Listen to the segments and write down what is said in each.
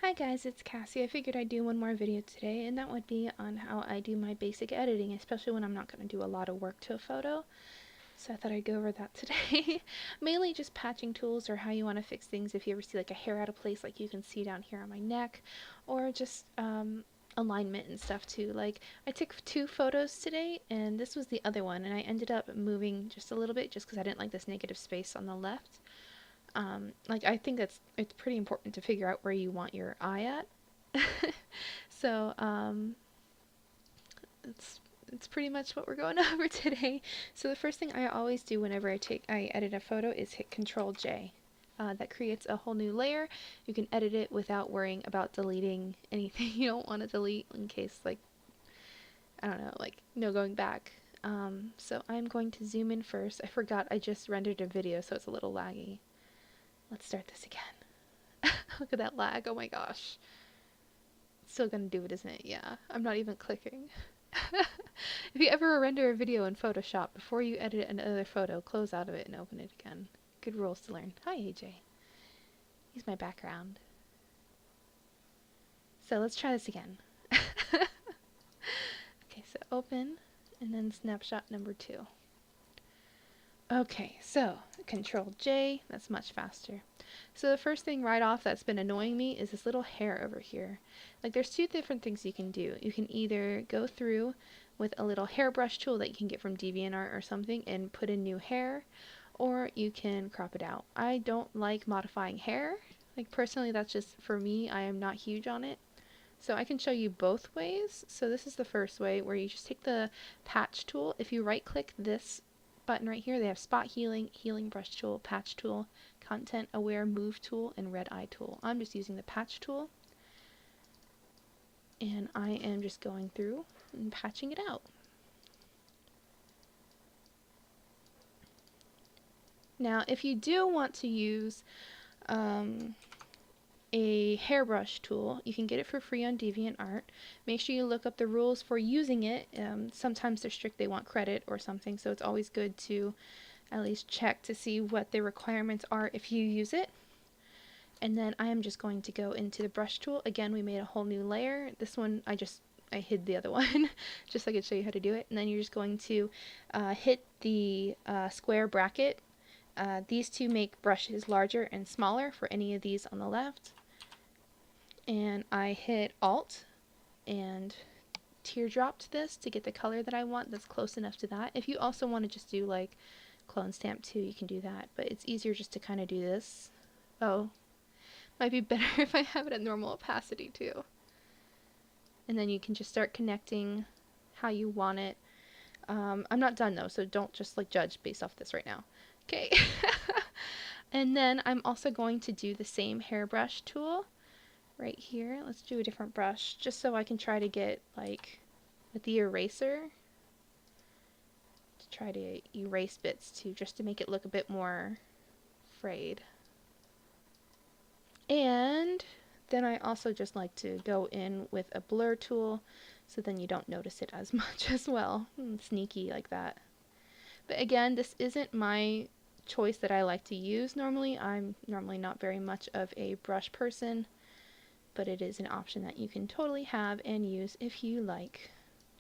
Hi guys, it's Cassie. I figured I'd do one more video today, and that would be on how I do my basic editing, especially when I'm not going to do a lot of work to a photo. So I thought I'd go over that today. Mainly just patching tools or how you want to fix things if you ever see like a hair out of place like you can see down here on my neck, or just alignment and stuff too. Like I took 2 photos today, and this was the other one, and I ended up moving just a little bit just because I didn't like this negative space on the left. Like I think it's pretty important to figure out where you want your eye at. So it's pretty much what we're going over today. So the first thing I always do whenever I edit a photo is hit Control J. That creates a whole new layer. You can edit it without worrying about deleting anything you don't want to delete in case, like, I don't know, like no going back. So I'm going to zoom in first. I forgot I just rendered a video, so it's a little laggy. Let's start this again. Look at that lag. Oh my gosh. It's still gonna do it, isn't it? Yeah. I'm not even clicking. If you ever render a video in Photoshop, before you edit another photo, close out of it and open it again. Good rules to learn. Hi, AJ. He's my background. So let's try this again. Okay, so open, and then snapshot number 2. Okay, so Control J, that's much faster. So the first thing right off that's been annoying me is this little hair over here. Like there's 2 different things you can do. You can either go through with a little hairbrush tool that you can get from DeviantArt or something and put in new hair, or you can crop it out. I don't like modifying hair. Like personally, that's just for me. I am not huge on it. So I can show you both ways. So this is the first way where you just take the patch tool. If you right click this button right here, they have spot healing, healing brush tool, patch tool, content aware move tool, and red eye tool. I'm just using the patch tool, and I am just going through and patching it out. Now if you do want to use a hairbrush tool, you can get it for free on DeviantArt. Make sure you look up the rules for using it. Sometimes they're strict, they want credit or something, so it's always good to at least check to see what the requirements are if you use it. And then I am just going to go into the brush tool. Again, we made a whole new layer. This one I hid the other one just so I could show you how to do it. And then you're just going to hit the square bracket. These 2 make brushes larger and smaller for any of these on the left. And I hit Alt and teardropped this to get the color that I want that's close enough to that. If you also want to just do like clone stamp too, you can do that, but it's easier just to kind of do this. Oh, might be better if I have it at normal opacity too. And then you can just start connecting how you want it. I'm not done though, so don't just like judge based off this right now. Okay. And then I'm also going to do the same hairbrush tool right here. Let's do a different brush just so I can try to get like with the eraser to try to erase bits too, just to make it look a bit more frayed. And then I also just like to go in with a blur tool so then you don't notice it as much as well. Sneaky like that. But again, this isn't my choice that I like to use normally. I'm normally not very much of a brush person, but it is an option that you can totally have and use if you like.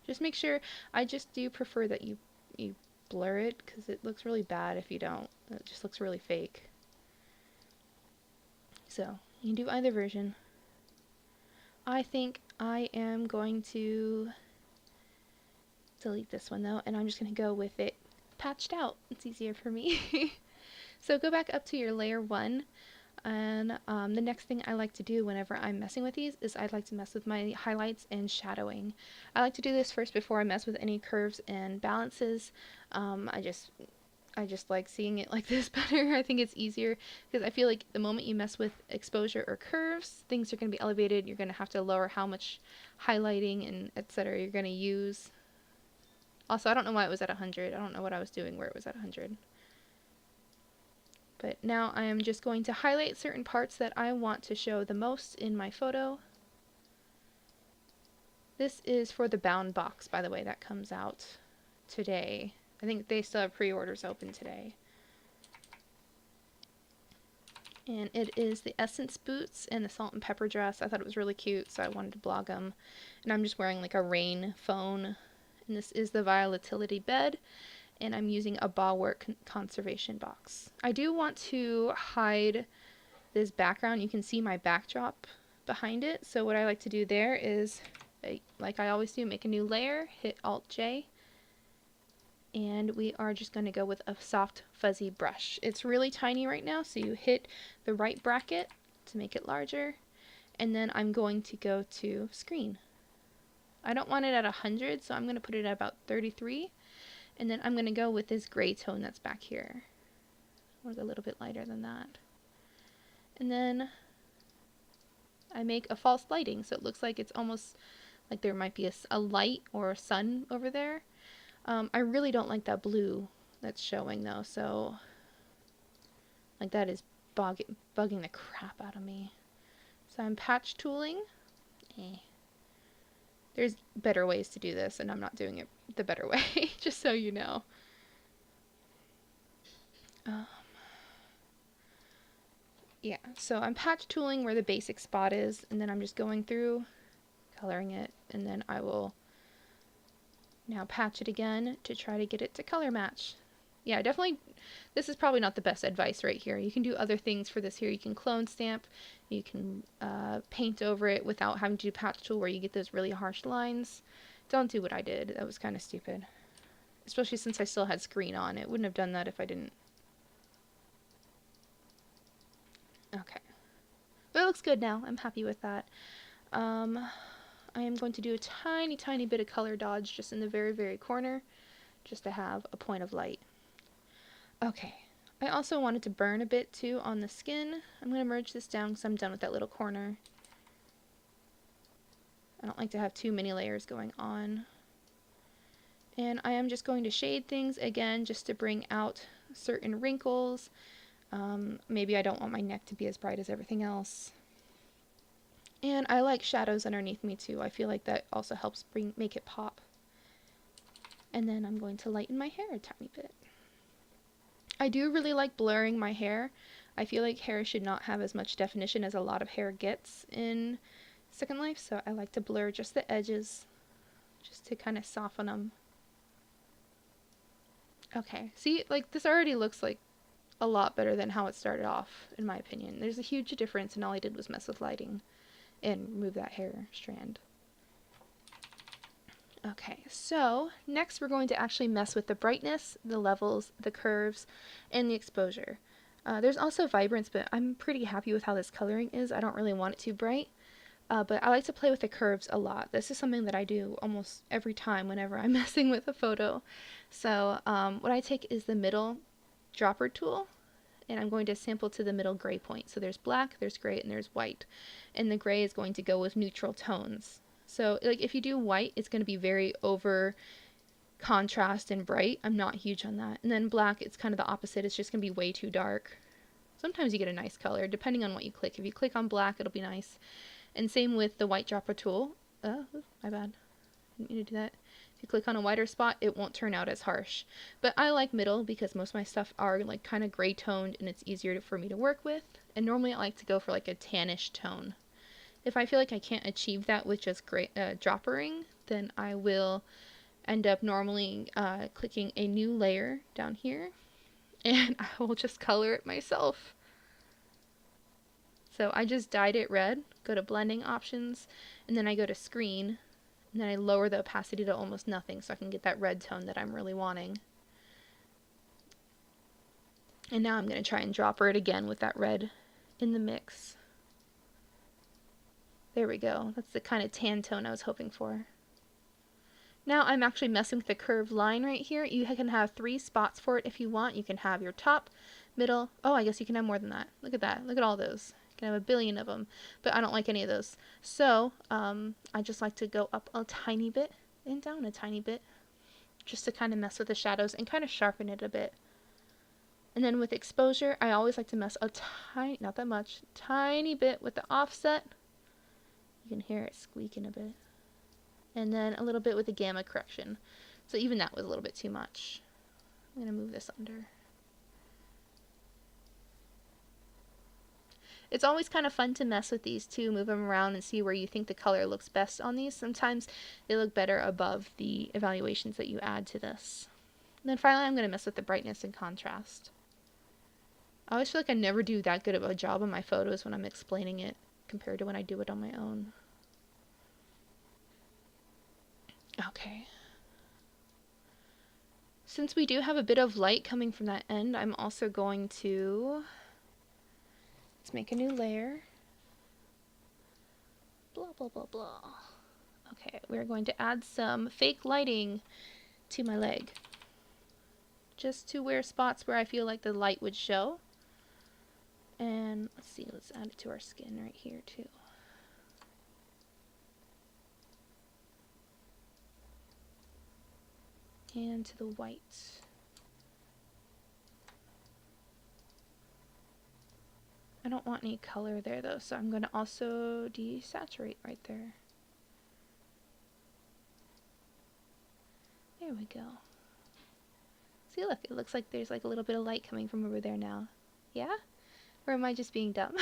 Just make sure, I just do prefer that you blur it because it looks really bad if you don't. It just looks really fake. So you can do either version. I think I am going to delete this one though, and I'm just going to go with it patched out. It's easier for me. So go back up to your layer 1, and the next thing I like to do whenever I'm messing with these is I'd like to mess with my highlights and shadowing. I like to do this first before I mess with any curves and balances. I just like seeing it like this better. I think it's easier because I feel like the moment you mess with exposure or curves, things are going to be elevated. You're going to have to lower how much highlighting and etc. you're going to use. Also, I don't know why it was at 100. I don't know what I was doing where it was at 100. But now I am just going to highlight certain parts that I want to show the most in my photo. This is for the bound box, by the way, that comes out today. I think they still have pre-orders open today. And it is the Essence boots and the salt and pepper dress. I thought it was really cute, so I wanted to blog them. And I'm just wearing like a rain phone. And this is the Volatility bed. And I'm using a Bulwark conservation box. I do want to hide this background. You can see my backdrop behind it. So what I like to do there is, like I always do, make a new layer, hit Alt-J, and we are just going to go with a soft fuzzy brush. It's really tiny right now, so you hit the right bracket to make it larger, and then I'm going to go to screen. I don't want it at 100, so I'm going to put it at about 33, and then I'm going to go with this gray tone that's back here. I want to go a little bit lighter than that. And then I make a false lighting, so it looks like it's almost like there might be a light or a sun over there. I really don't like that blue that's showing though, so like that is bugging the crap out of me. So I'm patch tooling. There's better ways to do this, and I'm not doing it the better way, just so you know. Yeah, so I'm patch tooling where the basic spot is, and then I'm just going through, coloring it, and then I will now patch it again to try to get it to color match. Yeah, definitely, this is probably not the best advice right here. You can do other things for this here. You can clone stamp, you can paint over it without having to do patch tool where you get those really harsh lines. Don't do what I did. That was kind of stupid. Especially since I still had screen on. It wouldn't have done that if I didn't. Okay. But it looks good now. I'm happy with that. I am going to do a tiny bit of color dodge just in the very corner, just to have a point of light. Okay, I also wanted to burn a bit too on the skin. I'm going to merge this down because I'm done with that little corner. I don't like to have too many layers going on. And I am just going to shade things again just to bring out certain wrinkles. Maybe I don't want my neck to be as bright as everything else. And I like shadows underneath me too. I feel like that also helps make it pop. And then I'm going to lighten my hair a tiny bit. I do really like blurring my hair. I feel like hair should not have as much definition as a lot of hair gets in Second Life, so I like to blur just the edges, just to kind of soften them. Okay, see, like this already looks like a lot better than how it started off, in my opinion. There's a huge difference, and all I did was mess with lighting and remove that hair strand. Okay, so next we're going to actually mess with the brightness, the levels, the curves, and the exposure. There's also vibrance, but I'm pretty happy with how this coloring is. I don't really want it too bright, but I like to play with the curves a lot. This is something that I do almost every time whenever I'm messing with a photo. So what I take is the middle dropper tool, and I'm going to sample to the middle gray point. So there's black, there's gray, and there's white. And the gray is going to go with neutral tones. So like if you do white, it's going to be very over contrast and bright. I'm not huge on that. And then black, it's kind of the opposite. It's just going to be way too dark. Sometimes you get a nice color, depending on what you click. If you click on black, it'll be nice. And same with the white dropper tool. My bad. Didn't mean to do that. If you click on a whiter spot, it won't turn out as harsh. But I like middle because most of my stuff are like kind of gray toned and it's easier for me to work with. And normally I like to go for like a tannish tone. If I feel like I can't achieve that with just gray droppering, then I will end up normally clicking a new layer down here, and I will just color it myself. So I just dyed it red, go to blending options, and then I go to screen, and then I lower the opacity to almost nothing so I can get that red tone that I'm really wanting. And now I'm going to try and dropper it again with that red in the mix. There we go. That's the kind of tan tone I was hoping for. Now I'm actually messing with the curved line right here. You can have 3 spots for it if you want. You can have your top, middle. Oh, I guess you can have more than that. Look at that. Look at all those. You can have a billion of them, but I don't like any of those. So I just like to go up a tiny bit and down a tiny bit just to kind of mess with the shadows and kind of sharpen it a bit. And then with exposure, I always like to mess a tiny, not that much, tiny bit with the offset. You can hear it squeaking a bit. And then a little bit with the gamma correction. So even that was a little bit too much. I'm going to move this under. It's always kind of fun to mess with these too, move them around and see where you think the color looks best on these. Sometimes they look better above the evaluations that you add to this. And then finally I'm going to mess with the brightness and contrast. I always feel like I never do that good of a job on my photos when I'm explaining it compared to when I do it on my own. Okay. Since we do have a bit of light coming from that end, I'm also going to, let's make a new layer. Blah, blah, blah, blah. Okay, we're going to add some fake lighting to my leg. Just to where spots where I feel like the light would show. And let's see, let's add it to our skin right here too. And to the white. I don't want any color there though, so I'm going to also desaturate right there. There we go. See, look, it looks like there's like a little bit of light coming from over there now. Yeah? Or am I just being dumb?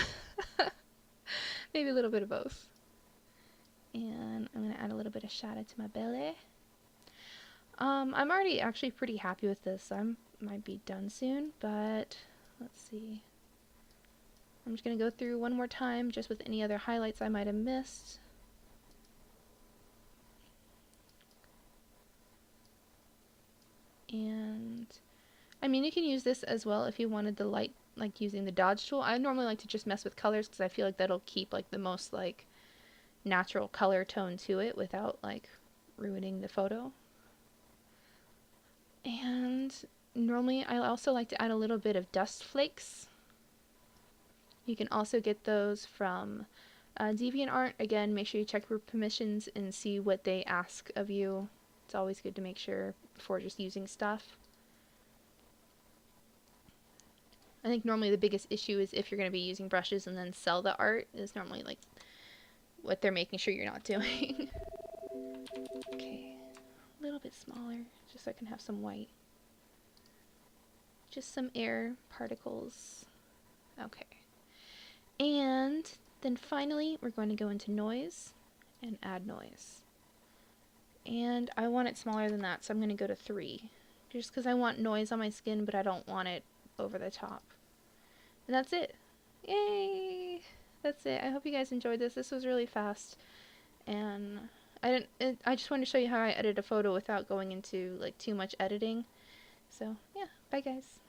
Maybe a little bit of both. And I'm going to add a little bit of shadow to my belly. I'm already actually pretty happy with this. I might be done soon, but let's see. I'm just going to go through one more time just with any other highlights I might have missed. And I mean, you can use this as well if you wanted the light, like using the dodge tool. I normally like to just mess with colors because I feel like that'll keep like the most like natural color tone to it without like ruining the photo. And normally I also like to add a little bit of dust flakes. You can also get those from DeviantArt. Again, make sure you check for permissions and see what they ask of you. It's always good to make sure before just using stuff. I think normally the biggest issue is if you're going to be using brushes and then sell the art is normally like what they're making sure you're not doing. Okay, a little bit smaller just so I can have some white. Just some air particles. Okay. And then finally we're going to go into noise and add noise. And I want it smaller than that, so I'm going to go to 3. Just because I want noise on my skin, but I don't want it over the top. And that's it. Yay! That's it. I hope you guys enjoyed this. This was really fast. And I just wanted to show you how I edit a photo without going into like too much editing. So, yeah. Bye guys.